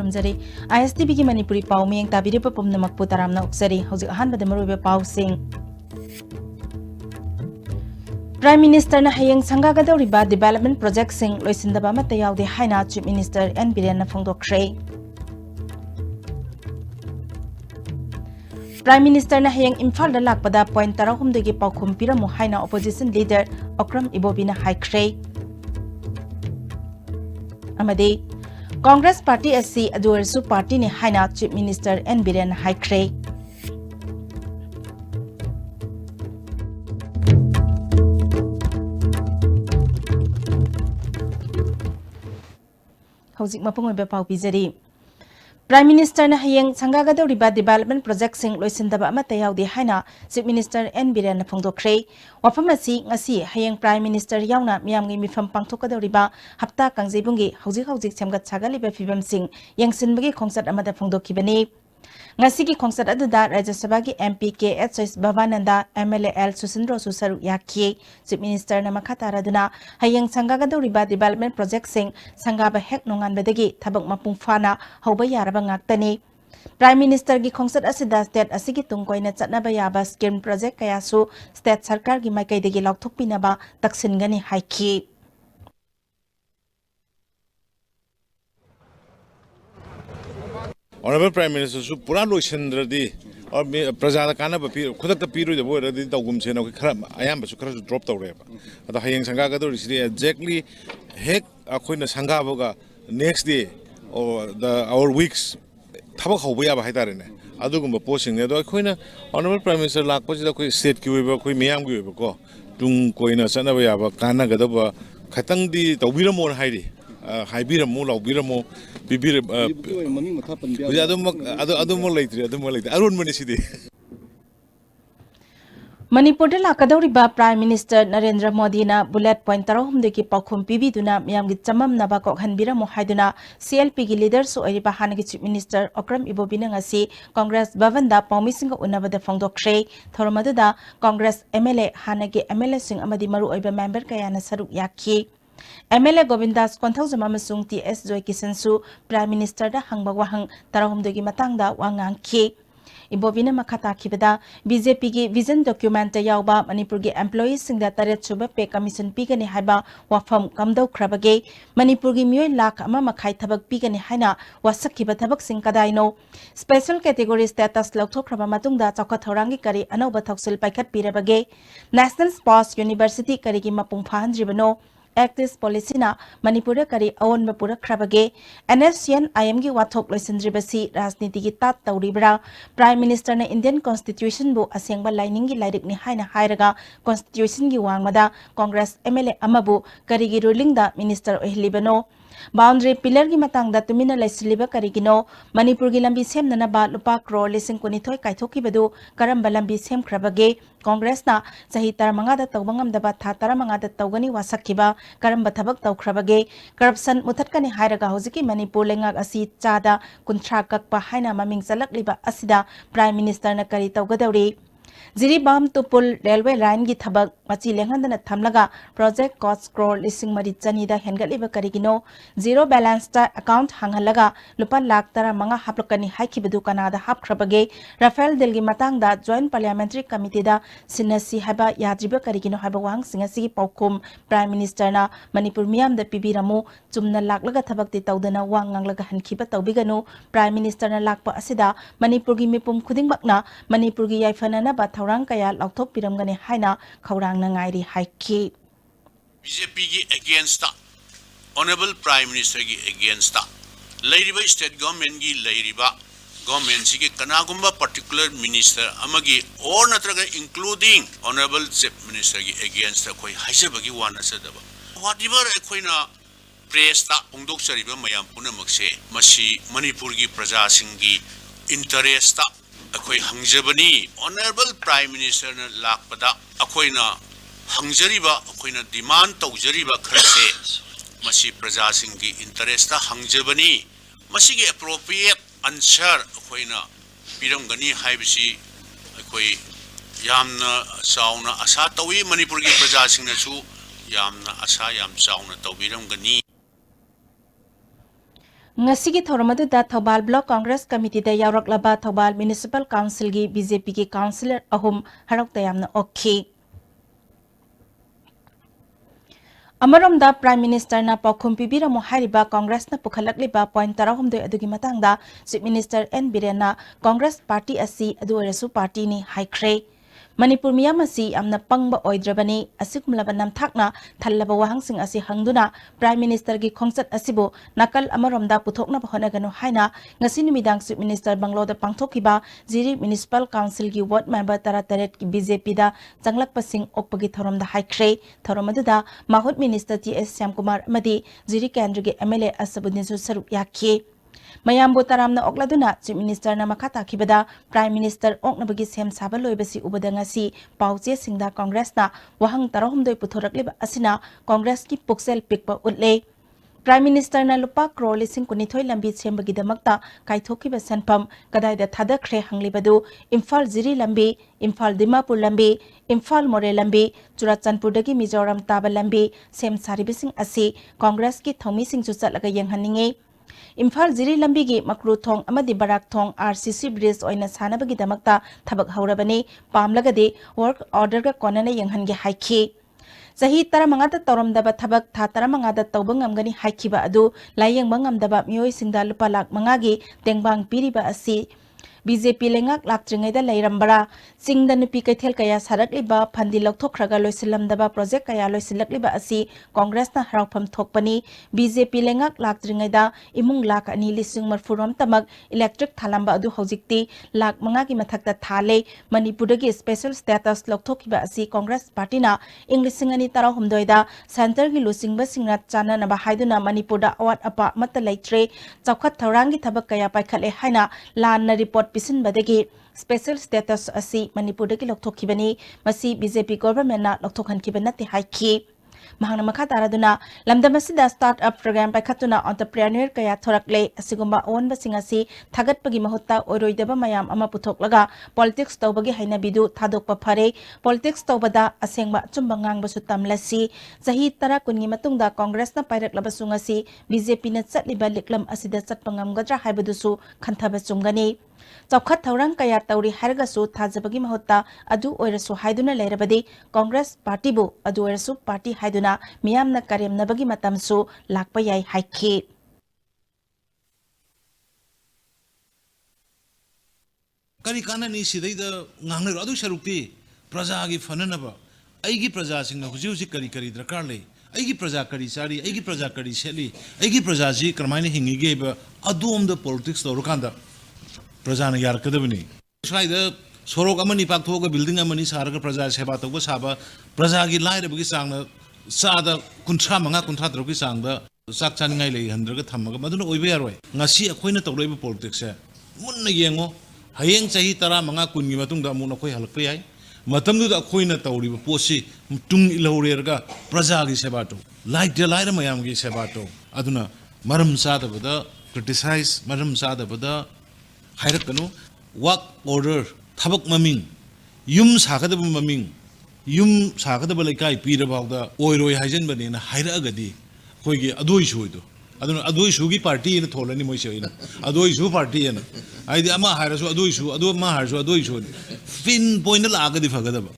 खुरमजरी ISTB की मणिपुरी पाव में ताबिरिप पुमनमकपु तरामना उक्सरी हौजिक अहानबद मरुबे पावसिंग prime minister ना हयेंग संगागदौरिबा डेवलपमेंट प्रोजेक्ट सिंग लोइसिंदबा अमता यावदे हाइना चीफ मिनिस्टर एन बिरेन ना फोंदोखरे प्राइम मिनिस्टर ना हयेंग इम्फाल दा लाकपदा पॉइंट 13 दगी पाउखुम पिरमु हाइना ऑपोजिशन लीडर अक्रम इबोबिना हाइख्रे अमदे कांग्रेस पार्टी एससी अदुअरसु पार्टी ने हाइना चीफ मिनिस्टर एन बिरेन हाइख्रे हौजिक मपुंग ओइबा पाउ पिजरी प्राइम मिनिस्टर ने हयेंग संगागदौरिबा डेवलपमेंट प्रोजेक्ट सिंग लोइसिंदबा अमता यावदे हाइना चीफ मिनिस्टर एन बिरेन फोंदोखरे वफम असि ngasi हयेंग प्राइम मिनिस्टर यावना मियामगी मिफम पांथोकदौरिबा हप्ता कांजेबुंगी हौजिक सेमगत सागलिबा फिबमसिंग यंगसिनबगी खोंसत अमदा फोंदोखिबनी ngasi की खोंसत अदुदा राज्य सभा की एमपी के H Bhabananda MLA L Susindro सुसरु याखी चीफ मिनिस्टर न मखा तारादुना हयेंग संगागदौरिबा डेवलपमेंट प्रोजेक्ट सिंग संगाबा हेक नोंगानबदगी थबक मपुंग फाना हौबा यारबा ngaktani प्राइम मिनिस्टर की खोंसत असिदा स्टेट असिगी तुंगकोइना चटनाबा याबा स्कीम प्रोजेक्ट कयासु स्टेट सरकार की माइकैदगी लाउथोकपिनबा तक्सिनगनी हाइखी Honorable Prime Minister su pura loisindra di or praja da kana ba khudak ta piru jabo radi tawgum se na khara ayam ba su khara drop taw re ba ata hayeng sanga ga do ri exactly hek akhoina sanga boga next day or our weeks thabak hoba ya ba haitare ne adugum ba posing ne do akhoina Honorable Prime Minister lak pa da koi state ki ba koi miyam gi ba ko tung koina sana ba ya ba kana ga da ba khatang di tawbiramo hairi हाइबीरमो लाउबीरमो बिबीर मणिपुर लाकदौरिबा prime minister Narendra Modi ना bullet point 13 पाउखुम पीबीदुना मियामगी चममनबा कोखनबिरमो हाइदुना सीएलपी की लीडर्स ओइरिबा हानगी चीफ मिनिस्टर अक्रम इबोबिना ngasi कांग्रेस भवन दा पाउमिसिंग उन्नबदा फोंदोखरे थोरमदुदा कांग्रेस एमएलए हानगी एमएलए सिंग अमदी मरु ओइबा मेंबर कयाना सरुक याखी एमएलए गोविंदास कोंथौजम अमसुंग टीएस जॉय किसनसु प्राइम मिनिस्टर दा हंगबा वाहंग 13 गी मतंगदा वांगांखी इबोबिना मखता खिबदा बीजेपी की विजन डॉक्यूमेंट यावबा मणिपुर की एम्प्लॉयज सिंगदा तरेत सुबा पे कमीशन पीगनी हाइबा वाफम कमदौ खरबगे मणिपुर की मियोय लाख अमा मखाई थबक पीगनी हाइना वासखिबा थबक सिंग कदाइनो स्पेशल कैटेगरी स्टेटस लौथोखरबा मतुंगदा चौखा थौरांगी करी अनौबा थौसिल पाइखत पीरबगे नेशनल स्पोर्ट्स यूनिवर्सिटी करी की मपुंग फाहनद्रिबनो एक्टिस पॉलिसीना मणिपुर करी अवनब पुरखरबगे एनएससीएन आईएम की वाथोक लोइसंद्रिबसी राजनीति की तात तौरिब्रा प्राइम मिनिस्टर ने इंडियन कॉन्स्टिट्यूशन बु असेंगबा लाइनिंग की लाइरिक नि हाइना हाइरगा कॉन्स्टिट्यूशन की वांगमदा कांग्रेस एमएलए अमबु करीगी रूलिंग दा मिनिस्टर ओहिलिबनो बाउंड्री पिलर की मतंगदा तुमिना लाइसिलिबा करीगिनो मणिपुर की लंबी सेमननबा लुपा करोड़ लिसिंग कुनिथोय काइथोकिबदु करंबा लंबी सेमखरबगे कांग्रेसना सही 15 दा तौबंगमदबा था 15 दा तौगनी वासखिबा करंबा थबक तौखरबगे करप्शन मुथतकनी हाइरगा होजिकी मणिपुर लेंगाक असि चादा कुंथ्रा ककपा हाइना ममिंग चलकलिबा असिदा प्राइम मिनिस्टर न करी तौगदौरी जिरीबाम तुपुल रेलवे लाइन की थबक मची लेंहंदना थमलगा प्रोजेक्ट कॉस्ट करोड़ लिसिंग मरी चनीदा हेनगलिबा करिगिनो जीरो बैलेंस ता अकाउंट हंगहलगा लुपा लाख 15 हापलकनी हाइखिबदु कनादा हापख्रबगे राफेल दिल की मतंगदा जॉइंट पार्लियामेंट्री कमिटी दा सिनसी हाबा याद्रिबा करिगिनो हाबा वांग सिंगसी पाउखुम प्राइम मिनिस्टर ना मणिपुर मियाम दा पिबिरमु चुमना लाकलगा थबकति तौदना वांगांगलगा हनखिबा तौबिगनु प्राइम मिनिस्टर ना लाकपा असिदा मणिपुर की मिपुम खुदिंगबकना मणिपुर की याइफनना थौरांग कया लाउथोक पिरमगने हाइना खौरांग नंगाइरी हाइकी बीजेपी की अगेंस्ट ऑनरेबल प्राइम मिनिस्टर की अगेंस्ट लेरिबा स्टेट गवर्नमेंट की लेरिबा गवर्नमेंट सी के कनागुंबा पर्टिकुलर मिनिस्टर अमगी और नत्रगा इंक्लूडिंग ऑनरेबल चीफ मिनिस्टर की अगेंस्ट कोई हाइजबगी वानसदबा व्हाटएवर अखोइना प्रेस ता फोंदोकचरिबा मयाम पुनमकसे मसी मणिपुर की प्रजा सिंह की इंटरेस्ट अखोई हंगजबनी ऑनरेबल प्राइम मिनिस्टर ने लाकपदा अखोइना हंगजरीबा अखोइना डिमांड तौजरीबा खरसे मसी प्रजा सिंह की इंटरेस्ट हंगजबनी मसी के एप्रोप्रिएट आंसर अखोइना पिरमगनी हाइबसी अखोई यामना चावना आशा तौई मणिपुर की प्रजा सिंहनसु यामना आशा याम चावना तौबिरमगनी ngasigi thoramadu da Thobal Block Congress Committee da yauraklaba Thobal Municipal Council gi BJP gi councillor ahum harok tayamna okhi Amaramda Prime Minister na paukhum pibiramu hairiba Congress na pukhalakliba point 13 adugi matangda Chief Minister N Biren na Congress Party asi adu oirasu party ni haikre Manipur miyam asi amna pangba oidrabani asikumlaba namthakna thallaba wahangsing asi hangduna Prime Minister gi khongchat asibu nakal amaromda puthokna bahonaganu haina ngasi numidang Chief Minister Banglo da pangthokiba Jiri Municipal Council gi ward member tarat ki BJP da janglakpasing okpagi thoromda haikre thoromaduda Mahut Minister T.S. Syamkumar amadi Jiri Kendra gi MLA Asabudin su saruk yakhi Mayambu taramna okladuna Chief Minister na makata kibada Prime Minister oknabagi sem saba loibasi ubada ngasi pauche singda Congress na wahang tarahumdoi puthorakliba asina Congress ki puksel pikpa utle Prime Minister na lupa crore lising kunithoi lambi sembagi damakta kaithokiba sanpam kadaida thadakre hanglibadu Imphal Jiri lambi Imphal Dimapur lambi Imphal More lambi Churachandpur dagi Mizoram taba lambi sem saribising asi Congress ki thomi sing chu chatlaga yenghaninge Imphal Jiri lambigi makru thong amadi barak thong RCC bridge oina sanabagi damakta thabak haurabani pamlagadi work order ga konana yenghange haikhi Sahi taramangada toromdaba thabak tha taramangada tawbangamgani haikiba adu layeng bangamdaba mioi singda lupa lak mangagi tengbang piriba asi BJP lengak laktringaida lairambara singda nupi kaithel kaya sarakliba phandi lokthokraga loisilamdaba project kaya loisilakliba asi Congress na haraupam thokpani BJP lengak laktringaida imung lak ani lising marfuram tamak electric thalamba adu hojikti lak mangagi mathakta thale Manipuragi special status lokthokiba asi Congress party na inglisingani tara humdoida center gi lusingba singna chana na ba haiduna Manipurda awat apa mata laitre chawkhat thaurangi thabak kaya paikhale haina lan na report pisin badagi special status asi Manipur dagi lokthokibani masi BJP government na loktokhankibana te haiki mahangna makha taraduna lamdamasida startup program paikhatuna entrepreneur kaya thorakle asigumba onba singasi thagatpagi mahutta oroidaba mayam ama puthoklaga politics tawbagi haina bidu thadokpa phare politics tawbada asengba chumba ngang basu tamlasi sahi tara kungi matungda congress na pairaklaba sungasi BJP na chatliba liklam asida chatpangam gadra haibadusu khanthaba chumgani Chawkhat thawrang kaya tawri hargasu thajabagi mahutta adu oirasu haiduna leirabadi Congress party bu adu oirasu party haiduna miyamna karemnabagi matamsu lakpa yai haikhi Kari kanani sidaida ngangner adu sarukti praja gi fananaba aigi praja singna huji kari drakar le aigi praja kari sari aigi praja kari seli aigi praja ji karmaini hingi ge ba adum the politics torukanda Prajana Yarkadabini. Side Sorok Amani Paktoga building Amani Saraka Praja Sebato Saba, Prajagi Light of Gisanga, Sada Kuntramanga Kuntratroki Sanga, Sakchanile, and Dragatamaga, Maduna Uberway. Nasi a queen of labor politics. Munna Yengo, Hayeng Sahitara Manga Kunyimatunga Munakoi Halpai, Matamdu the queen at Tauri, Posi, Tung Ilorega, Prajagi Sebato, like the light of Mayamgi Sebato, Aduna, Maram Sada Vada, criticize Maram Sada Vada. Hairakanu, work order, tabak maming, yum sakadab maming, yum sakadabalai peer about the oil hygiene but in a hairagadi, Hoigi Aduishudo. I don't know Aduishugi party in a toll anymore. Aduishu party and I the Ama Harasu Aduishu, Adu Maharshu Aduishu. Fin point the Lagadi Fagadaba.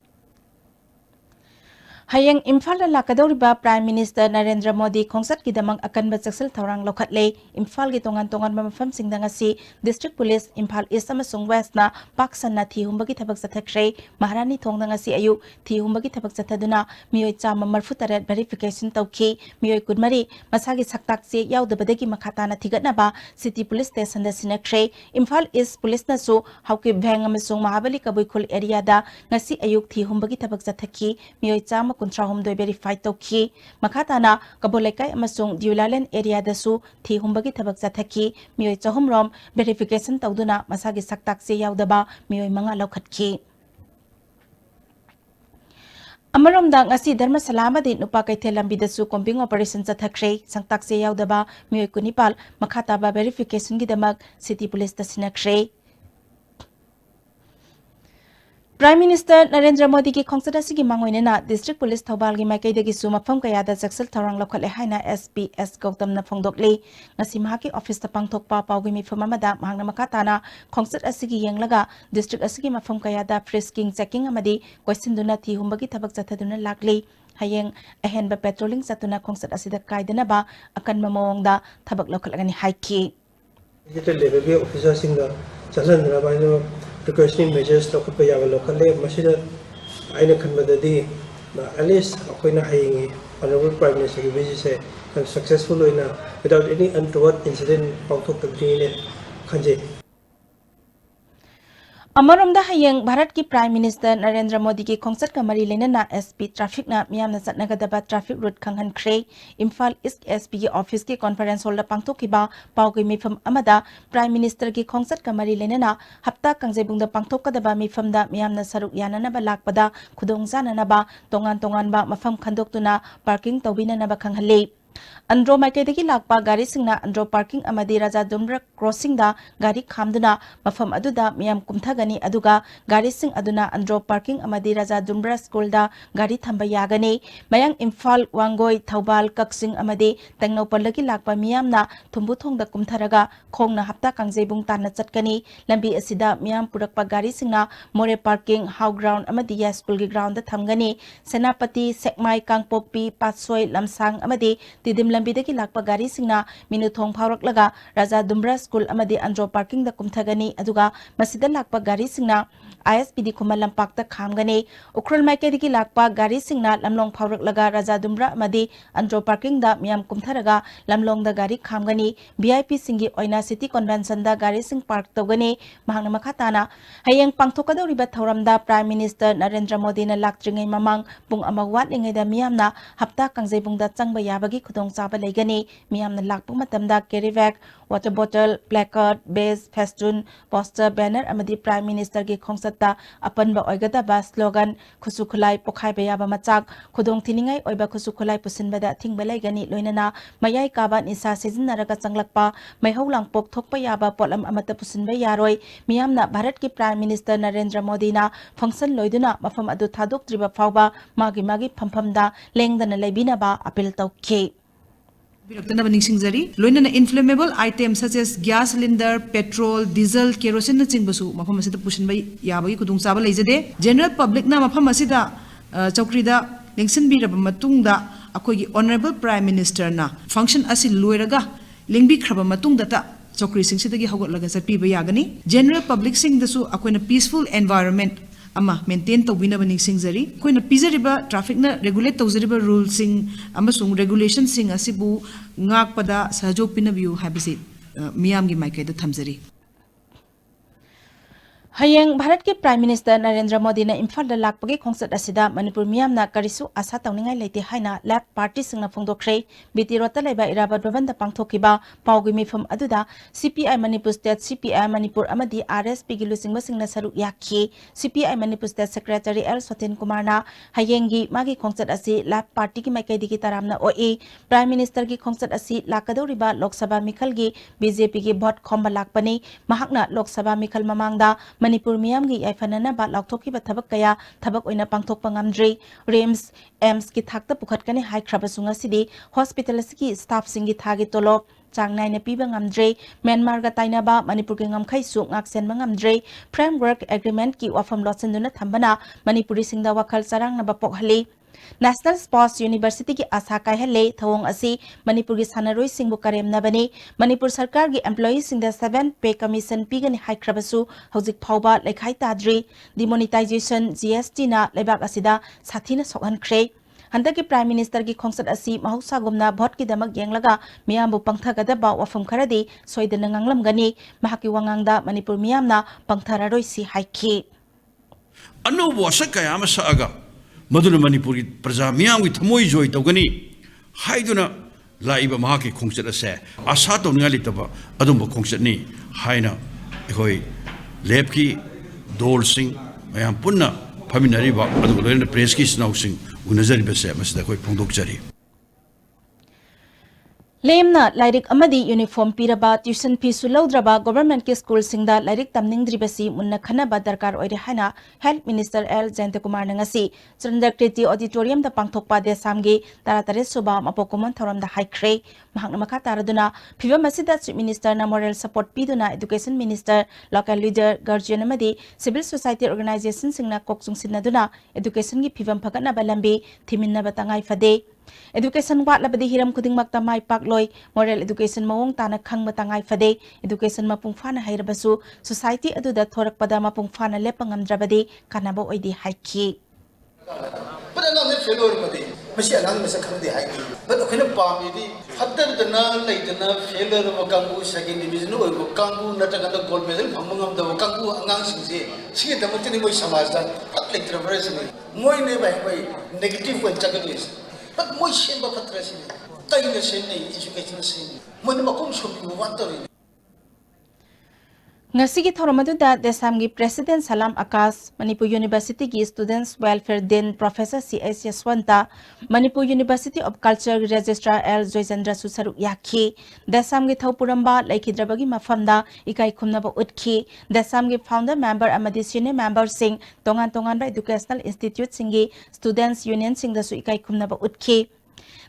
Hayang Imphal lakadoriba Prime Minister Narendra Modi khongsat kidamang akanba chaksal thorang lokhatle Imphal gi tongan mafam singdang asi District Police Imphal East amasung West na paksan na thihumbagi thabak sathakre Maharani thongdang asi ayu thihumbagi thabak sathaduna mioi chama marfutaret verification tawki mioi kudmari masagi saktak se yaudabadagi makhata na thigatna ba City Police Station da sinakre Imphal East Police na su hauki bheng amasung Mahabali kabuikhul area da ngasi ayuk thihumbagi thabak sathaki mioi chama Kuntrahum do verify toki makatana kabolekai amasung Diulaland area dasu thi humbagi thabak sathaki mioi chahum rom verification tawduna masagi saktak se yaudaba mioi manga lokhatki Amarom dang ngasi dharma salama di nupa kaithe lambi dasu combing operation chathakre sangtak se yaudaba mioi kunipal makhata ba verification gi damak city police ta sinakre Prime Minister Narendra Modi ki khongsada sigi mangoinena District Police Thobal gi makai dagi su mafam kaya da jaksal thorang lokhale haina SPS Gautam na phongdokle ngasi mahaki office ta pangthokpa pawgi mifam amada mahangna makatana khongsat asigi yenglaga district asigi mafam kaya da frisking checking amadi quesinduna thi humbagi thabak chathaduna lakle hayeng ahenba patrolling satuna khongsat asida kaidana ba akan mamongda thabak lokhalagani haiki digital level के officer सिंगा चलन ना bye no precautionary measures तो कुछ Yawal local ले machine आइना खनबददी at least अखोइना हाइंगी honorable prime minister की visit से successful होइना without any untoward incident पाउथोक तकदीने खंजे Amaramda hayeng Bharat ki Prime Minister Narendra Modi ki khongsat ka mari lenana SP traffic na miyamna chatnagadaba traffic route khanghan khre Imphal East SP ki office ki conference hall la pangthokiba pawgi mifam amada Prime Minister ki khongsat ka mari lenana hapta kangjebungda pangthokadaba mifamda miyamna saruk yanana ba lakpada khudongzana na ba tongan ba mafam khandoktuna parking tawbina na ba khanghale Andro Maikadaki Lakpa Gari Singna Andro Parking Amadi Raja Dumra Crossing da Gari Khamduna Mafam Aduda Miam Kumthagani Aduga Gari Sing Aduna Andro Parking Amadi Raja Dumra School da Gari Thambayagani Mayang Imphal Wangoi Thaubal Kaksing Amadi Tengno Palaki Lakpa Miam na Tumbuthong da Kumtharaga Khong na Hapta Kangjebung Tana Chatkani Lambi Asida Miam Purakpa Gari Singna More Parking How Ground Amadi Ya School gi Ground da Thamgani Senapati Sekmai Kangpopi Patsoi Lamsang Amadi Tidim Lambidaki Lakpa Gari Singna Minuthong Phaurak Raja Dumra School Amadi Andro Parking da Kumthagani Aduga Masida Lakpa Gari Singna ISPD Kumal Lampak da Khamgani Ukrul Maikadiki Lakpa Gari Singna Lamlong Phaurak Raja Dumra Amadi Andro Parking da Miam Kumtharaga Lamlong da Gari Khamgani VIP Singi Oina City Convention da Gari Sing Park Togani Mahangna Makhatana Hayeng Pangthokadoriba Thauramda Prime Minister Narendra Modi na laktringai mamang pung amawat lingai da Miamna Hapta Kangjebung da Changba Yabagi Khudong Chaba Laigani Miamna lakpa matamda carry bag water bottle placard base festun poster banner amadi Prime Minister gi khongsatta apanba oigadaba slogan khusukhulai pokhaiba yaba machak khudong thiningai oiba khusukhulai pusinbada thingba laigani loinana mayai kaba nisa sejinaraga changlakpa maihaulang pok thokpa yaba polam amata pusinba yaroi Miamna Bharat ki Prime Minister Narendra Modi na function loiduna mafam adu thadok triba fawba magi phamphamda lengdana laibinaba appeal tawke Loinana inflammable items such as gas cylinder, petrol, diesel, kerosene chingbasu mafam asida pusinba yabagi kudung chaba leijade general public na mafam asida chaukrida lengsinbiraba matungda akogi honorable prime minister na function asi loiraga lengbi khraba matungda ta chokri singsidagi hogotlaga satpiba yagani general public sing dasu akoina peaceful environment ama maintain tawbina bani singjari koina pizariba traffic na regulate tawjariba rules sing amasung regulations sing asibu ngakpada sahjok pinabiu habisi miyam gi maikaida thamjari Hayeng Bharat ki Prime Minister Narendra Modi na Imphal da lakpagi khongsat asida Manipur Miyamna karisu asa tawningai leite haina lab party singna phongdokre biti rota leba iraba bhavan da pangthokiba pawgi mifam aduda CPI Manipur State CPI Manipur amadi RSP gi lusingba singna saru yakhi CPI Manipur State Secretary L Sotin Kumar na hayengi magi khongsat asi lab party ki maikai digi taramna oi Prime Minister gi khongsat asi lakadoriba Lok Sabha Mikhal gi BJP gi vote khomba lakpani mahakna Lok Sabha Mikhal mamangda Manipur Miyam gi aifanana ba lakthoki ba thabak kaya thabak oina pangthokpa ngamdri RIMS AIMS ki thakta pukhatkani hai khrabasunga sidi hospital siki staff singi thagi tolop changnai na piba ngamdre Myanmar ga taina ba Manipur ge ngamkhai su ngaksen ngamdre framework agreement ki wafam losenduna thambana Manipuri singda wakhal sarang na ba pokhali National Sports University ki asa kai hale thawong asi Manipur gi sanaroi singbu karem na bani Manipur sarkar gi employees singda 7 pay commission pigani hai khrabasu hojik phawba lekhai tadri demonetization GST na lebak asida sathina sokhan khre Handaki Prime Minister ki khongsat asi mahausa gumna vote ki damak yenglaga miyambu pangthagada ba wafam kharadi soidana nganglam gani mahaki wangangda Manipur miyamna pangthararoi si haiki Ano wasa kaya masaga Maduna Manipuri Praja Miyamgi Thamoi Joy Togani Haiduna Laiba Mahaki Kongsat Ase Asato Nalitaba Adumba Kongsat Ni Haina Hoi Lepki Dol Singh Mayam Punna Paminariba Adu Press ki Snow Singh Unazari Base Masda Hoi Pondok Jari Lemna Lyric Amadi uniform piraba tuition fees sulaudraba government ke school singda Lyric tamning dribasi munna khana badarkar oire hana Health Minister L Jayantakumar nangasi Chandakriti auditorium da pangthokpa de samgi taratare suba mapokumon thoram da haikre mahakna makha taraduna phiva masida Chief Minister na moral support piduna Education Minister local leader guardian amadi civil society organization singna kokchung sinaduna education gi phivam phagana balambi thiminna batangai fade Education wat labadi hiram kuding makta mai pakloi moral education mawong tana khang matangai fade education mapung fana hairabasu society aduda thorak pada mapung fana lepangam drabadi kanabo oidi haiki But I'm not failure, but Machine is a country hiking. But okay, palm, Hatter the Nan, like the failure of Kangu, second division, no, Kangu, Nataka gold medal, among the Kangu, announcing, see the Mutini Samazan, but like traversing. More never negative when Chakanis. But more shame of addressing it. Time the same education scene. When Makum should be wondering. Ngasigi thoromaduda desamgi President Salam Akas Manipur University gi Students Welfare Din Professor C.S. Yaswanta Manipur University of Culture Registrar L. Joychandra Susaru Yaki desamgi thopuramba laikhidrabagi mafamda ikai khumnaba utki desamgi founder member amadi senior member sing tongan tongan ba educational institute singi students union sing da su ikai khumnaba utki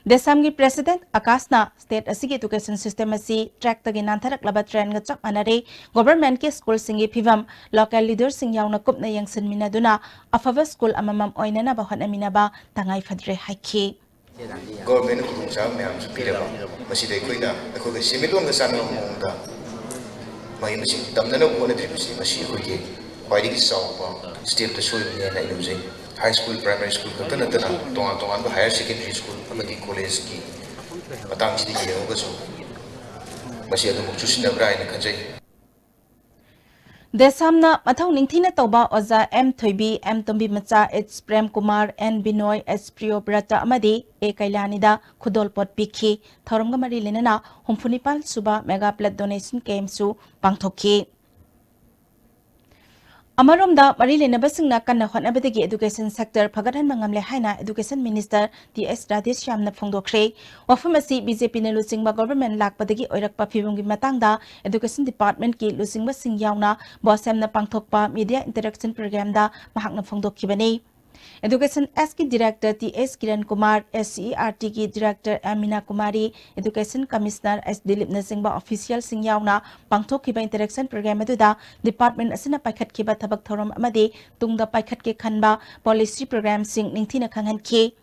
Desamgi President Akasna State Asigi Education System asi track tagi nantarak laba trend ga chak anare government ke school singi phivam local leaders sing yauna kup na yangsin minaduna afava school amamam oina na bahan amina ba tangai fadre haiki Government kung sa mayam sa pila ba masiday ko ina ako kasi milong ga sana mo da may masih tamna na ko na diri masih ko ye pwede ki saw ba still to show niya na iluse high school primary school ka tana tongan ba higher secondary school amadi college ki matang sidi ye ko so masih ado mo chusin na brai na kanjay Desamna mathau ningthina toba oza M Thoibi M Tombi macha H Prem Kumar N Binoy S Priyo Brata amadi E Kailanida khudol pot pikhi thoromga mari lenana humfunipal suba mega blood donation camp su pangthokhi Amaromda Marile Nabasingna Kana Honabadigi Education Sector Pagadan Mangamle Haina Education Minister T.S. Radis Shamna Fongdokre, Wafamasi BJP ne Lusingba Government Lakpadagi Oirak Pafibungi Matangda, Education Department ki Lusingba Sing Yauna, Bosamna Pangtokpa Media Interaction Program da Mahakna Fongdokibani. Education S ki Director T.S. Kiran Kumar, SCERT ki Director Amina Kumari, Education Commissioner S. Dilip Nasingba Official Sing Yauna, Pangtok Kiba Interaction Program aduda, Department Asina Paikat Kiba Tabak Thorom Amadi, Tungda Paikat Ki Khanba, Policy Program Sing Ningtina Kanghan Ki.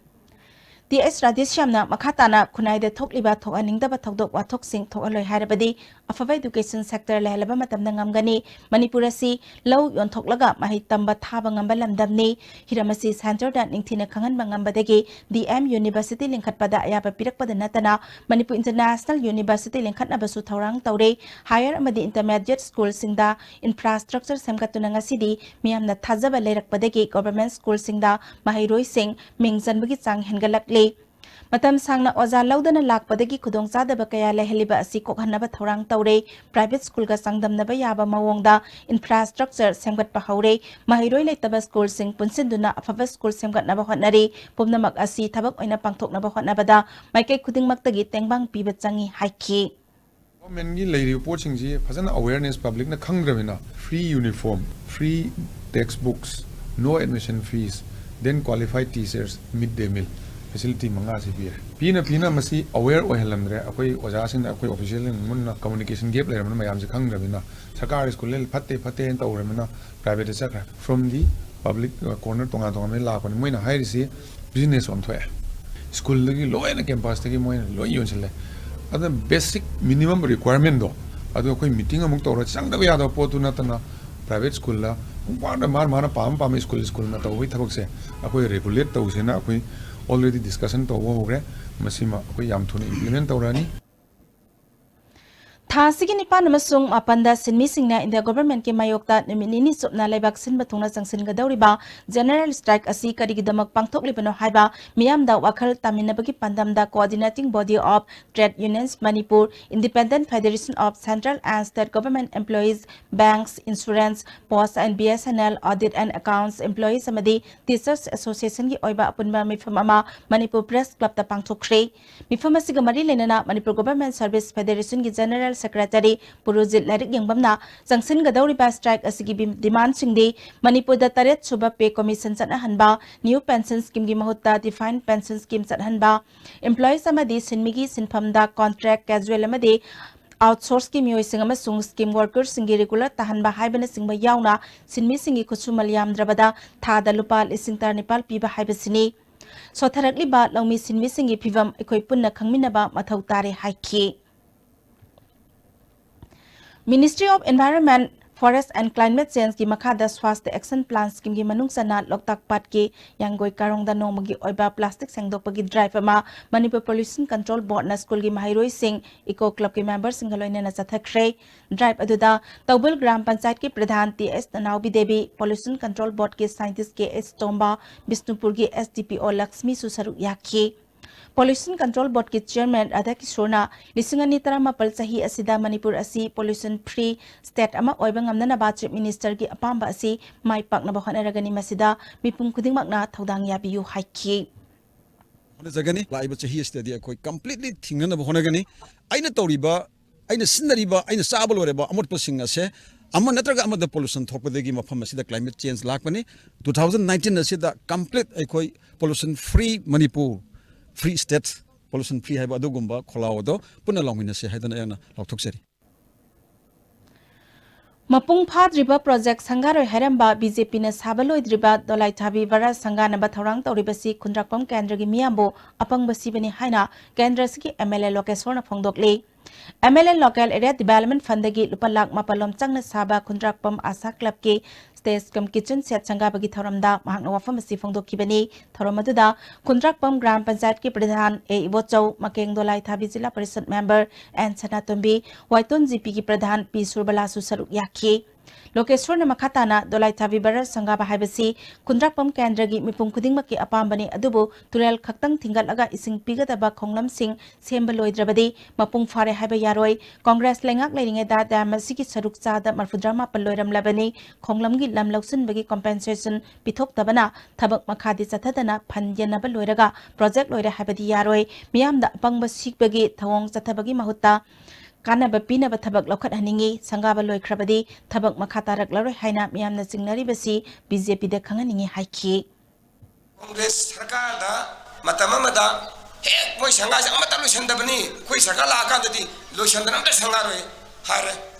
T.S. Radishamna Makhatana Kunai de Tok Liba Tok Aningdaba Tokdok Watok Sing Tok Aloy Harabadi, Afava Education Sector Lehalaba Matamnangam Gani, Manipurasi, Low Yon Tok Laga, Mahitamba Tabangamba Lamdamni, Hiramasi Center that Ningtina Kangan Bangambadegi, DM University Linkat Pada Ayaba Pirak Pada Natana, Manipur International University Linkat Nabasu Taurang Taure, Higher Amadi Intermediate School Singda, Infrastructure Semkatunanga City, Miamna Tazaba Lerak Padegi, Government School Singda, Mahiroi Sing, Mingzan Bugitsang Hengalak Matam sangna oza laudana lakpadagi khudong chadaba kaya leheliba asi kokhanaba thorang taure private school ga sangdamnaba yaba mawongda infrastructure semgat pa haure mahiroi leitaba school sing punsinduna afava school semgatnaba hotnari pumnamak asi thabak oina pangthoknaba hotnabada maikai khuding maktagi tengbang piba changi haiki Government gi lei report sing ji phajana awareness public na khangdramina free uniform free textbooks no admission fees then qualified teachers midday meal facility manga si pina masi aware ohelamre akoi oja sing akoi official munna communication gap le ramna mayam se khangramina sarkar school le phatte en tawramina private sector from the public corner tonga me la kon moina hairi si business on thoe school lagi loina campus tagi moina lo yonsle ada basic minimum requirement do adu akoi meeting amuk tawra changda ya da potu na tana private school la mar pam school na tawoi thabak se akoi regulate tawse na akoi already discussion to wo hore masima ko yam thuni implement tawrani Tha sigi nipan amasung mapanda sinmi singna India government ke mayokta niminini supna laibak sin batungna jangsin gadawriba general strike asi karigidamak pangthoklibano haiba miyamda wakhal taminabagi pandamda coordinating body of trade unions Manipur Independent Federation of Central and State Government Employees Banks Insurance Post and BSNL Audit and Accounts Employees amadi Teachers Association gi oiba apunba mifam ama Manipur Press Club ta pangthokre mifam asiga mari lenana Manipur Government Service Federation gi General Secretary Purujit Larik Yangbamna Jangsin Gadawriba strike asigi demand singdi Manipur da taret suba pay commission hanba new pension scheme gi mahutta defined pension scheme hanba employees amadi sinmigi sinfamda contract casual amadi outsource ki miyoi sing amasung scheme workers singi regular tahanba haibana singba yauna sinmi singi kuchumal yamdrabada thada lupa lising tarnipal piba haibasini sotharakli ba lawmi sinmi singi phivam ekoi punna khangminaba mathau tare haiki Ministry of Environment, Forest and Climate Change ki makhada swasthya action plan scheme ki manungsana Loktak Pat ki Yanggoi Karongda nomagi oiba plastic sengdokpagi drive ama Manipur Pollution Control Board na school ki mahairoi sing Eco Club ki members singaloina na chathakre drive aduda Taubul Gram Panchayat ki Pradhan TS Tanaubi Devi Pollution Control Board ki scientist ke S Tomba Bisnupur ki SDPO Lakshmi Susaru Yakhi Pollution Control Board ki Chairman Radha Kishorna lisingani taramapal sahi asida Manipur asi pollution free state ama oiba ngamna ba Chief Minister ki apamba asi mai pakna ba honaragani masida mipum khudingmakna thodang yabiyu haiki honajagani laiba chahi stadi koi completely thingna ba honagani aina toriba aina sinariba aina sabal oreba amot pasing ase amma natraga amma the pollution thokpadegi mafam asida climate change lakpani 2019 asida complete koi pollution free Manipur free state pollution free haiba adugumba kholawdo puna longmina se haidana yana loktokseri Mapung Padriba project Sangaroi Heramba BJP na Sabaloidriba Dolai Tabi Vara Sangana Bathorang Tauribasi Kundrakpam Kendra gi Miyambo Apang Basibani Haina Kendra Siki MLA Lokeswarna Phongdokle MLA Local Area Development Fund gi Lupa Lak Mapalom Changna Saba Kundrakpam Asa Club ki Stage Kam Kitchen Set Sangabagi Thoramda Mahakna Wafam Asi Phongdokibani Thoramaduda Kundrakpam Gram Panchayat ki Pradhan A Ibochau Makeng Dolai Tabi Jila Parishad Member and Sanatombi Waiton GP ki Pradhan P Surbala Susaruk Yaki Lokeswar na makatana Dolai Tabi Barar Sangaba Haibasi Kundrakpam Kendragi Mipung Kudingmaki Apambani Adubu Turel Kaktang Tingalaga Ising Pigataba Konglam Sing Sembaloi Drabadi Mapung Fare Haiba Yaroi Congress Lengak Leringeda Damasiki Saruk Sada Marfudrama Paloiram Labani Konglamgi Lam Lausun Bagi Compensation Pitok Tabana Tabak Makadi Satadana Panyanaba Loiraga Project Loira Haibadi Yaroi Miamda Pangba Sikbagi Tawong Satabagi Mahuta Kana bapina bathabak lokat haningi sangaba loi krabadi thabak makhatarak laroi haina miyamna singnari basi BJP de khanganingi haiki Congress sarkar da matamamada he moi sanga amata loisandabani koi sarkar la akandadi loisandana amta sangaroi hare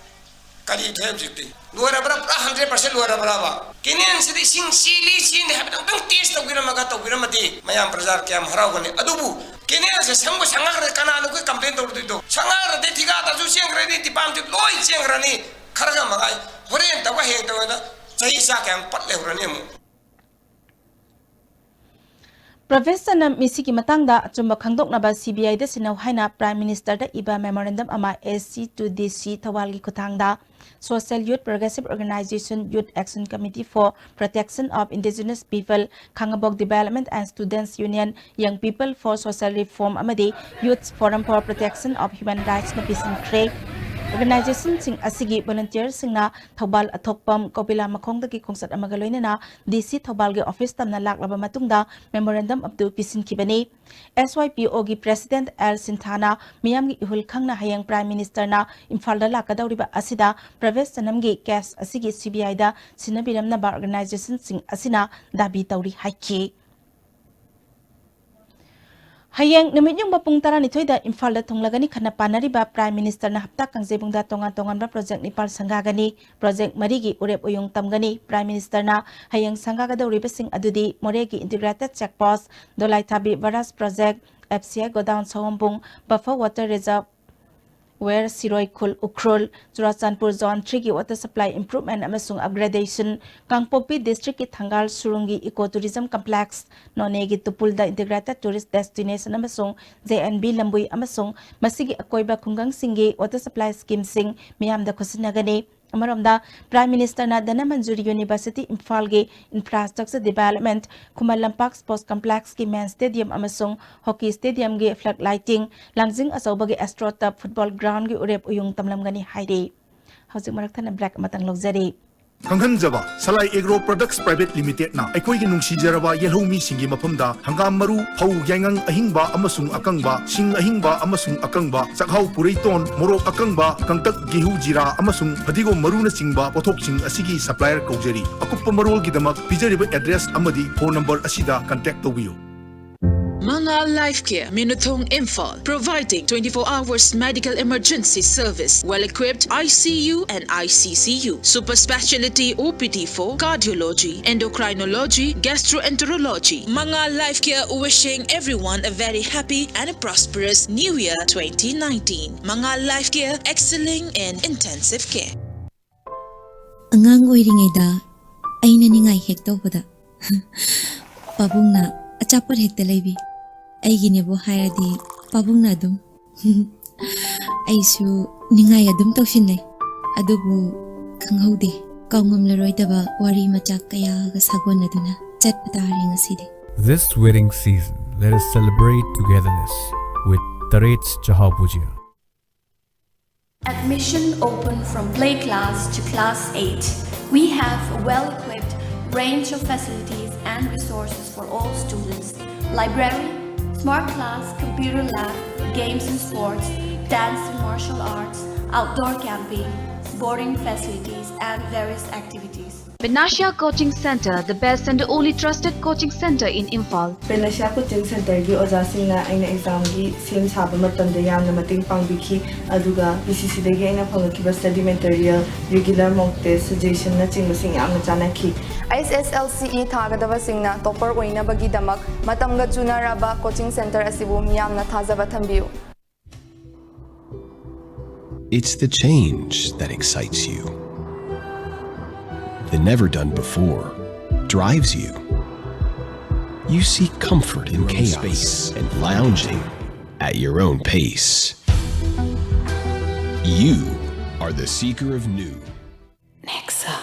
kali them jikti luara bara 100% luara bara ba kinen sidi sing sili sin habitang tang test tawgira maga tawgira mati mayam prajar kyam harawgani adubu kinen se sambo sangar kana anu ko complain tawdu sangar de tiga ta ju siang rani ti pam ti loi siang rani kharaga magai horen tawa heng tawada chai sa kyam patle horani mu Professor Misiki Matangda Chumba Khangdoknaba CBI da Sinau Haina Prime Minister da Iba Memorandum ama SC to DC Tawalgi Kutangda Social Youth Progressive Organization Youth Action Committee for Protection of Indigenous People Khangabok Development and Students Union Young People for Social Reform amadi Youth Forum for Protection of Human Rights na Bisin Kre Organization sing asigi volunteer singna Thobal Athokpam Kopila Makhongdagi Khongsat amagaloina na DC Thobal ge office tamna laklaba matungda memorandum of the Pisin Kibani SYPO gi President L Sinthana Miyam gi ihul khangna hayang Prime Minister na Imphal da lakadawriba asida Pravesh Sanam gi case asigi CBI da sinabiram na ba organization sing asina dabi tawri haiki Hayang namit yung mapung tara nitoy da Imphal da tunglagani kana panariba Prime Minister na hapta kang zebong da tongan-tongan ba project ni Pal Sanggagani project marigi urep uyong tamgani Prime Minister na hayang sanggaga daw ribasing adudi moregi integrated checkpost Dolai Tabi Varas project FCI Godown Sawombong Buffer Water Reserve where Siroi Khul Ukhrul, Churachandpur Zone 3 ki water supply improvement amasung upgradation, Kangpokpi District ki Thangal Surungi Ecotourism Complex, None ki Tupulda Integrated Tourist Destination amasung JNB Lambui amasung masigi akoiba khungang singi water supply scheme sing miyamda khusinagani. Amaromda Prime Minister na Dana Manjuri University Imphal ge infrastructure development Kumal Lampak Sports Complex ki main stadium amasung hockey stadium ge flag lighting langjing asauba ge AstroTurf football ground ge urep uyung tamlamgani haire hauzik marakthana black matang logjari Kanghanjaba Salai Agro Products Private Limited na Aikoigi Nungsijaraba Yelhomi Singi Mapamda Hangam Maru Pau Yangang Ahingba Amasung Akangba Sing Ahingba Amasung Akangba Sakhau Puriton Morok Akangba Kangtak Gihu Jira Amasung Padigo Maruna Singba Potok Sing Asigi Supplier Kaujari Akupa Marul Gidamak Pijariba address Amadi phone number Asida contact Tobio Manga Life Care, Minuthong Imphal, providing 24 hours medical emergency service, well-equipped ICU and ICCU, super specialty OPD for cardiology, endocrinology, gastroenterology. Manga Life Care wishing everyone a very happy and a prosperous New Year 2019. Manga Life Care excelling in intensive care. Angang oiringaida, aina ningai hek tawbada. Pabungna achapar hek talaibi. Aiginebo hairadi pabungna adum aisu ningai adum tawsinai adubu khanghaude kaungamlaroidaba wari macha kaya ga sagonaduna chatpatari ngasidi. This wedding season, let us celebrate togetherness with Taret's Chahau Puja. Admission open from play class to class 8. We have a well-equipped range of facilities and resources for all students. Library, smart class, computer lab, games and sports, dance and martial arts, outdoor camping, boarding facilities, and various activities. Benasha Coaching Center, the best and only trusted coaching center in Imphal. Benasha Coaching Center gi oja singna aina exam gi sem saba matamda yamna mating pangbiki aduga BCC dagi aina phangaki study material regular mock test suggestion na chingmasing yamna chanaki. SSLCE thagadaba singna topper oina bagi damak matamga junaraba coaching center asibu miyamna thajaba thambiu. It's the change that excites you. The never done before drives you. You seek comfort in chaos and lounging at your own pace. You are the seeker of new. Nexa.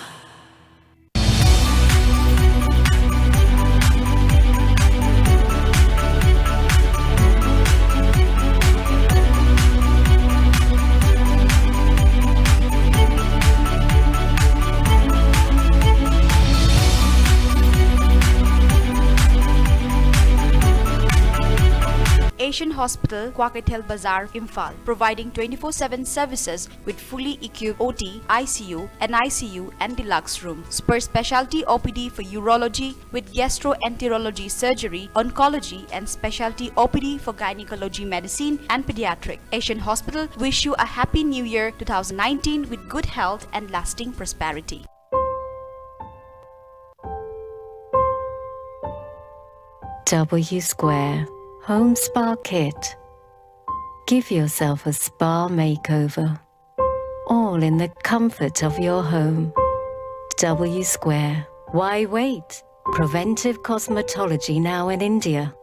Asian Hospital, Kwaketel Bazaar, Imphal, providing 24/7 services with fully equipped OT, ICU, NICU and deluxe room. Super specialty OPD for urology with gastroenterology surgery, oncology and specialty OPD for gynecology medicine and pediatric. Asian Hospital wish you a happy new year 2019 with good health and lasting prosperity. W Square Home Spa Kit. Give yourself a spa makeover, all in the comfort of your home. W Square. Why wait? Preventive cosmetology now in India.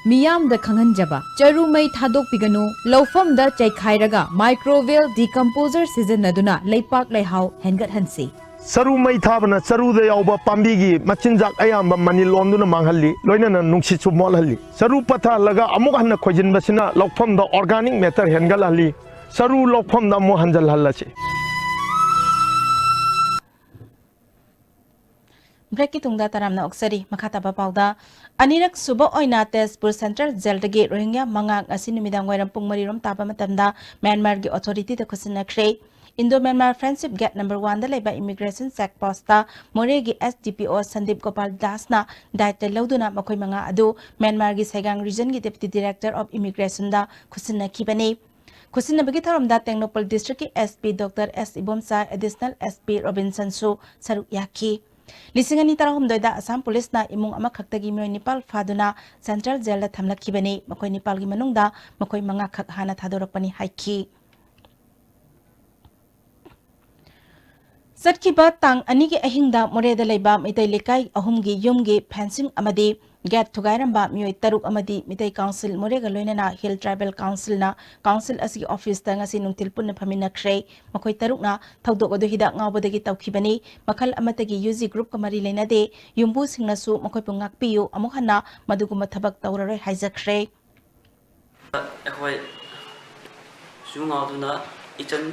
Miyam da Kanghanjaba, Charumai Thadok Pigano, Lofam da Chaikhairaga, microbial decomposer season Naduna, Laypak Layhau, Hengat Hansi. Saru mai thabana saru de yauba pambigi machinjak ayamba manil lomduna manghalli loinana nungsi chu molhalli saru patha laga amuk hanna khojin basina lokpham da organic matter hengal halli saru lokpham da mo hanjal hallachi Break tungda taramna oksari makata bapauda anirak suba oina Tezpur Central Jail dagi Rohingya mangak asi numidang wairam pungmarirom taba matamda Myanmar gi authority da khusina khrei Indo-Myanmar Friendship Gate No. 1 da leba immigration check post ta Moregi SDPO Sandip Gopal Das na daite lauduna makoi manga adu Myanmar gi Saigang region gi deputy director of immigration da khusina kibani khusina bagi tharom da Tengnopal district ki SP Dr S Ibomsa additional SP Robinson Su saruk yaki Lisingani tarahumdoi da Assam police na imung ama khaktagi moy Nepal faduna Central Jail da thamlakibani makoi Nepal gi manungda makoi manga khak hana thadorakpani haiki Satkiba tang anigi ahinda moreda leba mitai lekai ahumgi yumgi fencing amadi get thugairamba mioi taruk amadi mitai council morega loinana hill tribal council na council asi office ta ngasi nungtil punna phamina khrei makoi tarukna thodok odu hida ngawbodagi tawkhibani makhal amatagi UG group kamari leinade yumbu singnasu makoi pungak piyu amuk hanna maduguma thabak tawraroi haijakhrei akhoi sungauduna ichan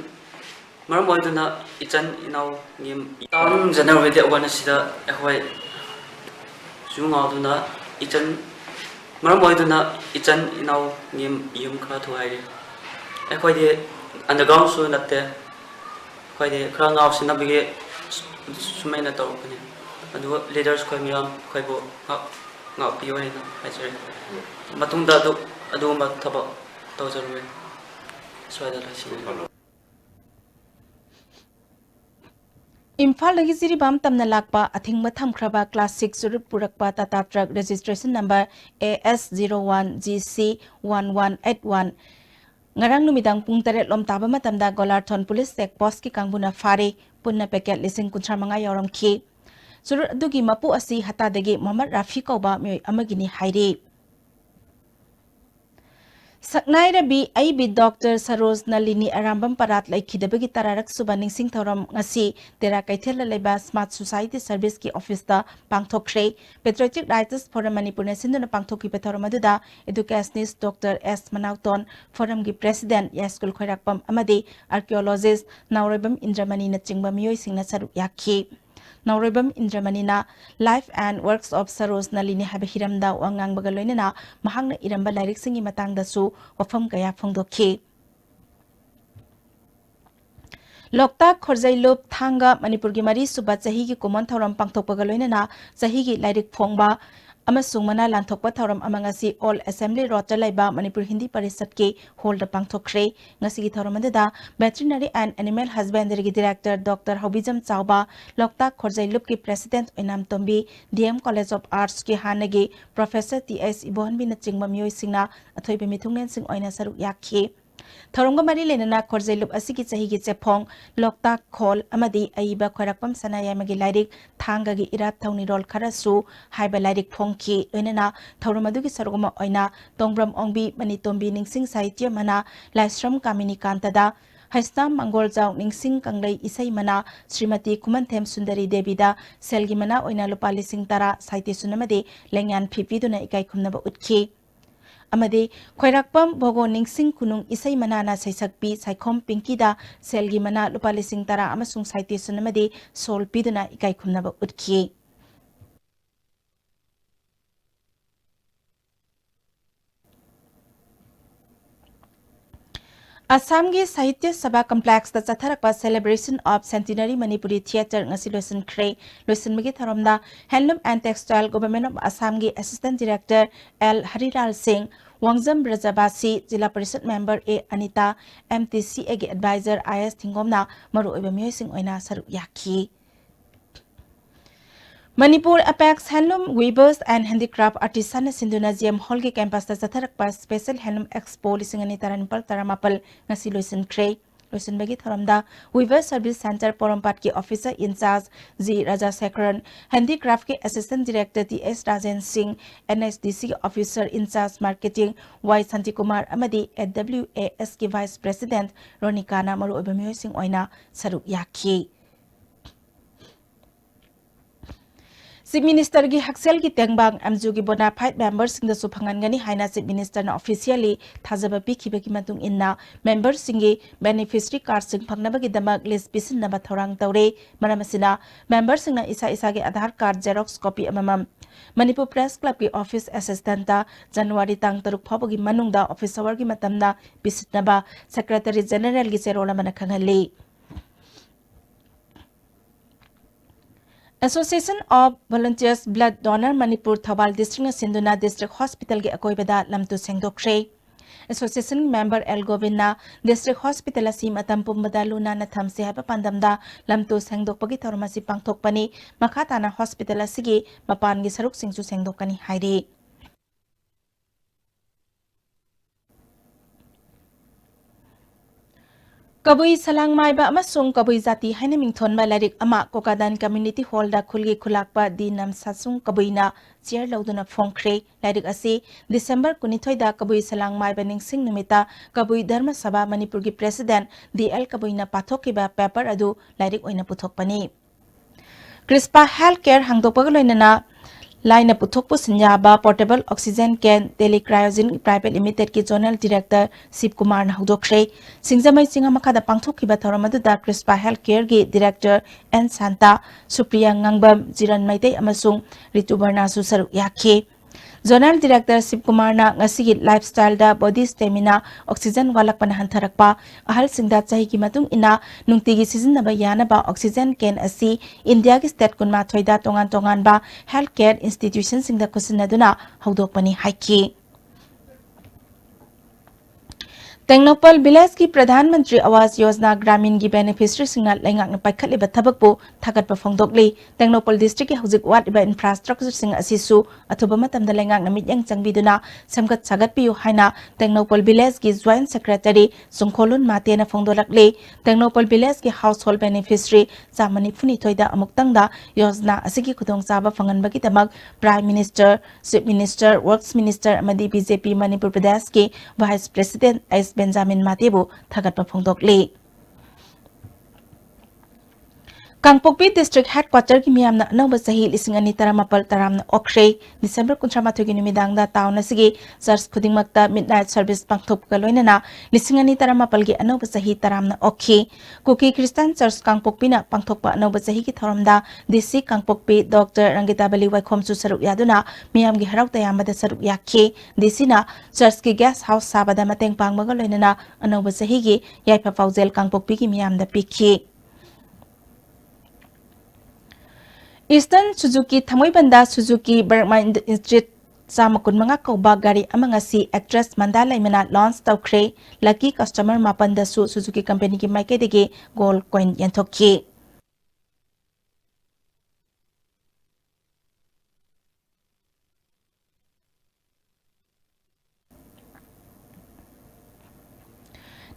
maram oiduna ichan inau ngim taun January de wana sida akhoi sungauduna ichan maram oiduna ichan inau ngim yum kha thuai akhoi de underground su natte akhoi de khra ngaw sina bige sumaina tawkani adu leaders khoi miyam khoi bo ngaw piyo ina ajre matungda adu ma thaba tawjarwe swada lasi Imphal lagi siri bam tamna lakpa athing matham khraba class 6 surup purakpa tata truck registration number AS01GC1181 ngarang numidang pung taret lom taba matamda Golarthon police checkpost ki kangbuna fare punna packet lising kunchar manga yoram khi surut adugi mapu asi hata degi Muhammad Rafi kauba mioi amagini haire Saknai Rabi aibi Dr. Saroj Nalini Arambam Parat laikhidabagi tararak suba ningsing thoram ngasi tera kaithel laiba Smart Society Service ki office ta pangthokre Patriotic Writers Forum Manipur ne sinduna pangthoki pethoram aduda educationist Dr. S Manauton forum gi president Yaskul Khoirakpam amadi archaeologist Nauribam Indramani na chingba miyoi singna saru yakhi Nauribam Indramani na Life and Works of Saroj Nalini habe hiramda wangang bagaloina na mahangna iramba lairik singi matang da su wafam kaya phongdokhi Loktak Khorjailup Thanga Manipur gi mari suba chahi gi kumon thoram pangthok bagaloina na chahi gi lairik phongba amasung mana lanthokpa thoram amangasi All Assembly Road laiba Manipur Hindi Parishad ke hold pangthokre ngasi gi thoram da Veterinary and Animal Husbandry gi Director Dr. Hobijam Chauba Loktak Khorjailup ki President Oinam Tombi DM College of Arts ki hanagi Professor TS Ibonbi na chingma mioi singna athoibe mithungnen sing oina saruk yakhi Thorongga mari lenana Khorjailup asigi chahi gi chephong Loktak Khol amadi aiba khorakpam sanaya magi lairik thanga gi irat thawni rol kharasu haiba lairik phongki oinana thoromadu gi sarugama oina tongbram ongbi mani tombi ningsing sahitya mana laisram kamini kantada Haistam Mangol Jau Ningsing Kanglai Isai Mana Srimati Kumanthem Sundari Devida Selgi Mana Oina Lupa Lising Tara Saite Sunamade Lengyan Pipiduna Ikai Kumnaba Utki Amade Khoirakpam Bogo Ningsing Kunung Isai Manana Saisakpi Saikhom Pinkida Selgi Mana Lupa Lising Tara Amasung Saite Sunamade Sol Piduna Ikai Kumnaba Utki Assam gi Sahitya Sabha Complex da Chatharakpa Celebration of Centenary Manipuri Theatre ngasi loisan khrei loisan magi tharomda Handloom and Textile Government of Assam gi Assistant Director L Hariral Singh Wangjam Brajabasi Jila Parishad Member A Anita MTCA gi Advisor IS Thingomna maru oiba miyoi sing oina saruk yakhi Manipur Apex Handloom Weavers and Handicraft Artisan Sinduna GM Hall ki campus ta Chatharakpa Special Handloom Expo lisingani taranipal taramapal ngasi loisan khrei loisan bagi tharamda Weaver Service Center Porompat ki Officer in Charge G Raja Sekharan Handicraft ki Assistant Director TS Rajan Singh NSDC Officer in Charge Marketing Y Santi Kumar amadi AWAS ki Vice President Ronikana maru oiba miyoi sing oina saruk yakhi Chief Minister gi Haksel gi Tengbang Amju gi bona fight members sing da su phangan gani haina Chief Minister na officially thajaba pikhiba ki matung inna members singi beneficiary card sing phangnaba gi damak list bisin na bathorang tawre maramasina members sing na isa gi Aadhaar card xerox copy amamam Manipur Press Club ki office assistant ta January tang 3 phabu gi manungda office hour gi matamna bisitnaba Secretary General gi serola mana khangali Association of Volunteers Blood Donor Manipur Thawal District Sinduna District Hospital ge akoibada lamtu sengdokre Association member El Govinna District Hospital asi matam pumbada luna na thamse haba pandamda lamtu sengdokpagi thormasi pangthokpani makhatana hospital asigi mapan gi saruk singsu sengdokani hairi Kabui salang mai ba amasung kabui jati haina mingthon ba larik ama Kokadan Community Hall da khulgi khulakpa dinam sasung kabuina chair lauduna phongkhre larik asi December 22 da kabui salang mai ba ningsing numita kabui dharma sabha Manipur gi president DL kabuina pathokiba paper adu larik oina puthokpani Crispa Healthcare hangdokpa loinana Line puthok pu sinjaba portable oxygen can telecryogen private limited ki zonal director Sip Kumar na hudokre singjamai singa makada pangthok ki batharamadu da Crispa Healthcare gi director N Santa Supriya Ngangbam Jiran Maitei amasung Ritu Barna su saru yakhe Zonal Director Sip Kumar na ngasigi lifestyle da body stamina oxygen walak pana hantarakpa ahal singda chahi ki matung ina nungtigi season ba yana ba oxygen can asi India ki state kunma thoida tongan ba healthcare institution singda kusinaduna haudok pani haiki Tengnopal village ki Pradhanmantri Awas Yojana Gramin ki beneficiary singal lengak na paikhatli ba thabakpu thagat pa phongdokli Tengnopal district ki hujik wat ba infrastructure sing asisu athuba matamda lengak na mityang changbiduna samgat sagat piu haina Tengnopal village ki joint secretary Sungkholun Mate na phongdolakli Tengnopal village ki household beneficiary Samani Phuni Thoida amuktangda Yojana asigi khudong chaba phanganba ki tamak Prime Minister Chief Minister Works Minister amadi BJP Manipur Pradesh ki Vice President Benjamin Matebu thagat pa phongdokli Kangpokpi district headquarter ki miyamna anawba sahi 2018 taramna okre December 18 gi numidang da tauna sigi church khudingmakta midnight service pangthop ka loinana 2018 gi anawba sahi taramna okhi Kuki Christian Church Kangpokpi na pangthokpa anawba sahi ki thoramda DC Kangpokpi Dr. Rangita Bali Waikhom su saruk yaduna miyam gi harau tayamada saruk yakhe DC na church ki guest house sabada mateng pangmaga loinana anawba sahi gi yaipa faujel Kangpokpi ki miyamda pikhi Eastern Suzuki Thamoibanda Suzuki Bergman Street Samakun mga kauba gari amang si actress Mandalay Mana launch tawkre lucky customer mapanda su Suzuki company ki maikadegi gold coin yantokki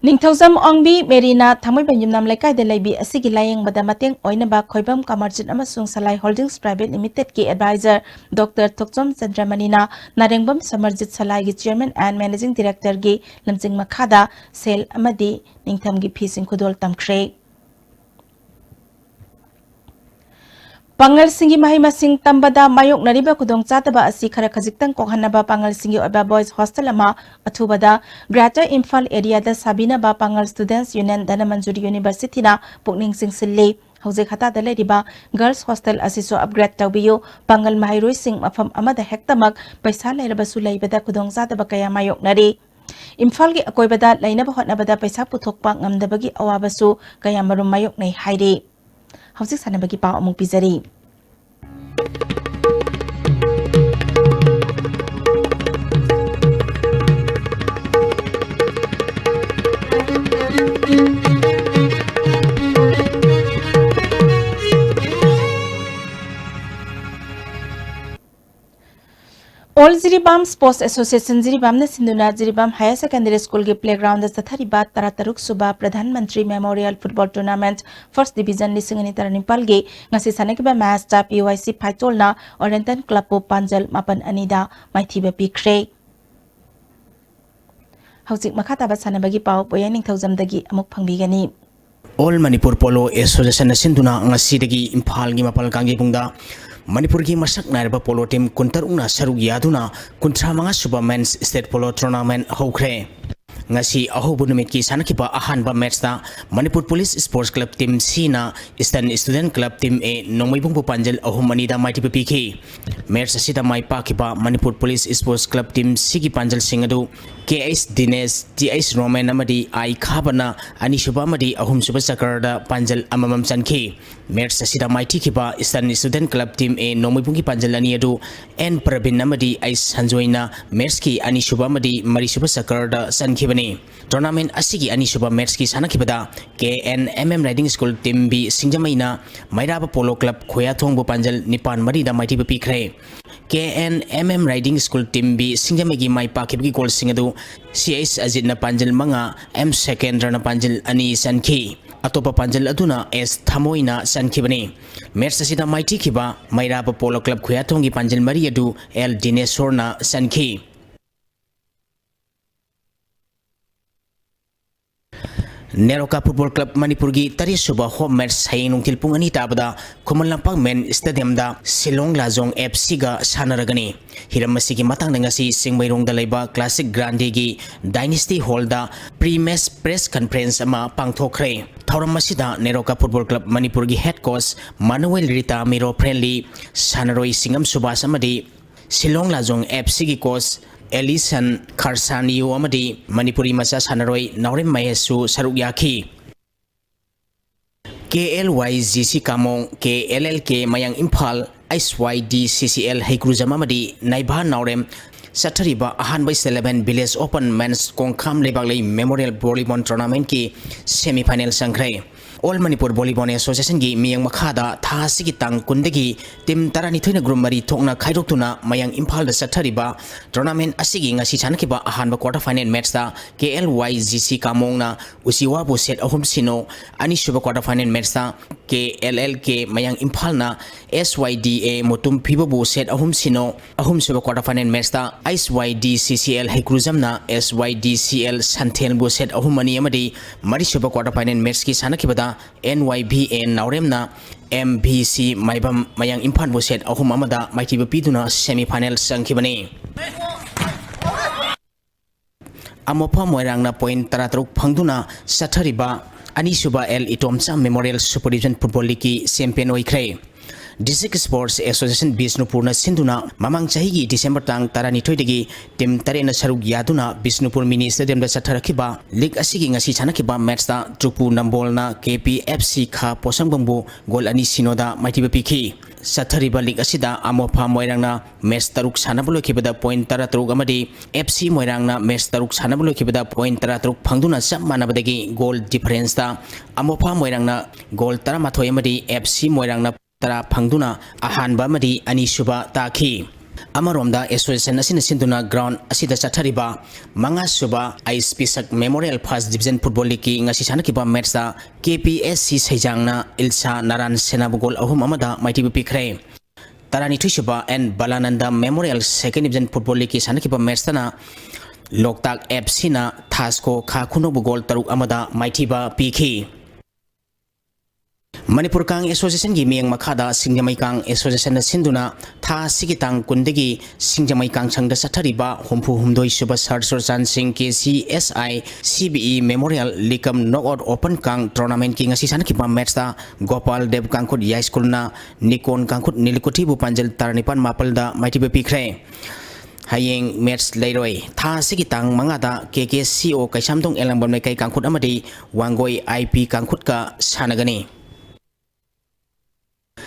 Ningthozam Ongbi Merina Thamoi Banjumnam Laikai de Laibi Asigi Layang Badamateng Oinaba Khoibam Kamarjin Amasung Salai Holdings Private Limited ki advisor Dr. Tokchom Chandramanina Narengbam Samarjit Salai gi Chairman and Managing Director gi Lamjing Makhada Sel Amadi Ningtham gi Phising Khudol Tamkhre Pangal singi mahi masing tambada mayok nariba kudong chataba asi khara khajiktang kokhanaba pangal singi oba boys hostel ama athubada Greater Imphal area da sabina ba pangal students union dana manjuri university na pukning singsilli hauze khata da leriba girls hostel asi so upgrade tawbiyo pangal mahiroi sing mafam amada hektamak paisa leiraba su leibada kudong chataba kaya mayok nari Imphal gi akoibada lainaba hotnabada paisa puthokpa ngamdabagi awabasu kaya marum mayok nei hairi Hauzik sanabagi pao among pizari. All Jiribam Sports Association Jiribam na Sinduna Jiribam Higher Secondary School के playground da Sathariba Tarataruk Suba Pradhanmantri Memorial Football Tournament First Division Lisingani Taranipal ge ngasi sanakiba match ta PYC Paitol na Oriental Club po Panjal Mapan Anida Maithiba Pikre Hauzik makataba sanabagi pao poyaning thauzamdagi amuk phangbigani All Manipur Polo Association na Sinduna ngasidagi Imphal gi mapal kangi pungda Manipur ki masak nairba polo team kuntarungna sarug yaduna kuntra mga suba men's state polo tournament hokre ngasi ahobu numit ki sanakipa ahanba match na Manipur Police Sports Club Team C na Eastern Student Club Team A nongmaybung pupanjal ahum manida maiti pipiki match asida mai pakipa Manipur Police Sports Club Team C ki panjal singadu KS Dines TS Roman amadi ai khabana ani suba amadi ahum suba sakarda panjal amamam chanki match asida mai tikipa Eastern Student Club Team A nongmaybung ki panjal ani adu N Pravin amadi ai sanjoina match ki ani suba amadi mari suba sakarda sanki Tournament asigi ani suba match ki sanakibada KNMM Riding School Team B Singjamaina Mairaba Polo Club Khoya Thongbo Panjal Nipan Marida Maiti Pikre KNMM Riding School Team B Singjamagi Mai Pakibgi Goal Singadu CS Ajit na Panjil Manga M Second na Panjil Ani Sanki Atopa Panjil Aduna S Thamoina Sankibani Match asida Mighty Kiba Mairapa Polo Club Kuyatongi Panjil Mariadu L Dinesorna Sanki Neroka Football Club Manipurgi tari suba home match saying nung tilpung ani tabada Kumalampang Men Stadium da Silong Lazong FC ga sanaragani Hiramasigi matang na ngasi Singmayrong Dalayba Classic Grande gi Dynasty Hall da pre-match press conference ama pangthokre Thauramasida Neroka Football Club Manipurgi head coach Manuel Rita Miro Friendly Sanaroi Singam Subas amadi Silong Lazong FC gi coach Elison Karsaniu amadi Manipuri Masa Sanaroi Naurim Mayesu Sarugyaki KLYGC Kamong KLLK Mayang Impal ISYDCCL Heikruzam amadi Naiba Naurem Satariba Ahanbai 11 Village Open Men's Kongkham Lebaglei Memorial Volleyball Tournament ki semi-final sangkrai All Manipur Volleyball Association gi miyang makhada tha sigi tang kundagi tim tarani thoina group mari thokna khairoktuna mayang Imphal da sathariba tournament asigi ngasi chankiba ahanba quarter final match da KLYGC Kamong na usiwa bu set ahum sino ani suba quarter final match da KLLK mayang Imphal na SYDA mutum phibo bu set ahum sino ahum suba quarter final match da ISYDCCL Heikruzam na SYDCL Santhel bu set ahum ani amadi mari suba quarter final match ki sanakibada NYBN Naurem na MBC Maibam Mayang Impan bu set ahum amada maitiba piduna semi final sangkibani Amopa Moirang na point taratruk phangduna sathariba ani suba L Itomcha Memorial Super Division Football League champion oikre District Sports Association Bisnupur na sinduna mamang chahigi December tang tarani thoidagi tim tarena saruk yaduna Bisnupur Mini Stadium da satharakiba league asigi ngasi chanakiba match da Trupu Nambol na KPFC kha Posangbangbu gol ani sinoda maitiba pikhi sathariba league asida Amopa Moirang na match taruk sanabulo kibada point taratruk amadi FC Moirang na match taruk sanabulo kibada point taratruk phangduna chap manabadagi goal difference da Amopa Moirang na goal taramathoi amadi FC Moirang na Tara Pangduna Ahanba Madi Anisuba Taki Amaromda Association Asina Sinduna Ground Asida Sathariba Manga Suba Ice Pisak Memorial First Division Football League ngasi sanakiba match da KPSC Saijangna Ilsa Naran Senabugol ahum amada maitibu pikre Tarani Thishuba and Balananda Memorial Second Division Football League sanakiba match na Loktak FC na Thasko Kha Khunobugol taruk amada maitiba pikhi Manipur Kang Association gi miyang makhada Singjamai Kang Association na sinduna tha sigitang kundagi Singjamai Kang changda sathariba humpu humdoi suba Sarsur Chan Singh KCSI CBE Memorial Likam Knockout Open Kang Tournament ki ngasi sanakiba match da Gopal Dev Kangkhut High School na Nikon Kangkhut Nilikuthi bu Panjal Tarnipan Mapal da maitiba pikre Hayeng match leiroi tha sigitang mangada KKCO Kaisamdong Elambam kai Kangkhut amadi Wangoi IP Kangkhut ka sanagani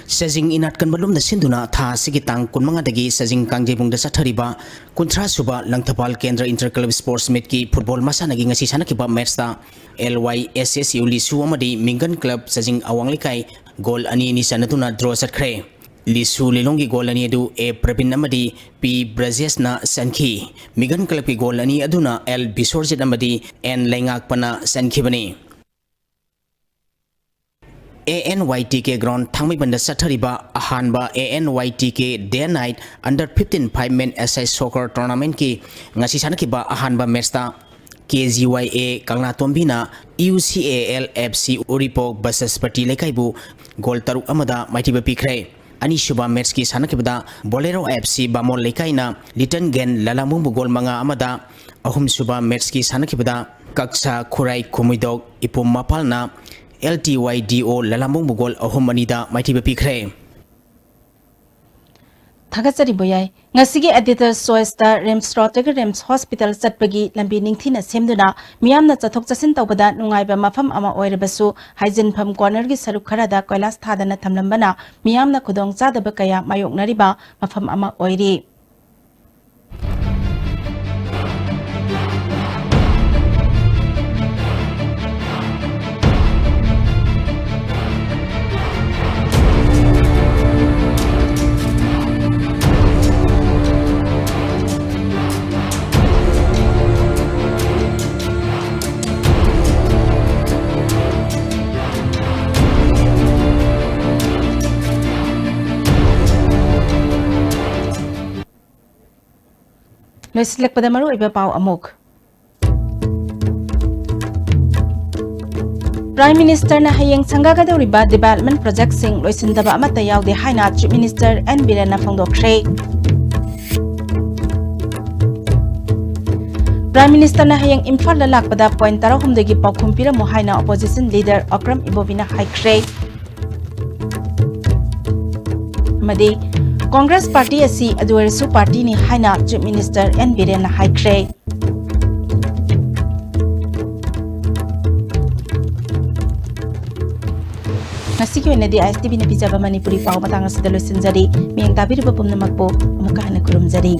Sajing inat kan balum na sinduna tha sigitang kunmanga dagi sajing kangjebung da sathariba kuntra suba langthapal kendra interclub sports meet ki football masana gi ngasi sanakiba match da LYSSU Lisu amadi Mingan club sajing awanglikai goal ani ni sanatuna draw satkre Lisu lelongi goal ani adu A Pravin amadi P Brajes na sanki Mingan club ki goal ani aduna L Bisorjit amadi N Lengak pana sankibani ANYTK ground thangmai banda sathariba ahanba ANYTK day and night under 15 5-man SI soccer tournament ki ngasi sanakiba ahanba match ta KGYA Kangna Tombina UCAL FC Uripok versus Party Lekaibu goal taruk amada maitiba pikre ani suba match ki sanakibada Bolero FC Bamol Lekaina Litan Gen Lalamumbu goal manga amada ahum suba match ki sanakibada Kaksa Khurai Kumidok Ipum Mapalna LTYDO Lalambong Bugol ahum manida maitiba pikre Thagachari boyai ngasigi editor soesta Rems Rotterdam Rems Hospital chatpagi lambi ningthina semduna miyamna chathok chasin tawbada nungaiba mafam ama oirabasu hygiene pham corner gi saruk kharada koilas thadana thamlambana miyamna khudong chadaba kaya mayoknariba mafam ama oiri Loisilakpada maru iba pau amuk. Prime Minister na hayeng sanggagadoriba development project sing loisindaba amata yaude haina Chief Minister N Biren na phongdokre. Prime Minister na hayeng Imphal la lakpada point 10 dagi paukhum piramo haina opposition leader Akram Ibovina haikre. Madi Congress Party asi aduersu party ni haina Chief Minister N Biren na haikre. Ngasiki wena di ISTV na pijaba Manipuri pao matang sa dalo sinjari miyang tabiri pa pumnamak po amukahan na kurum jari.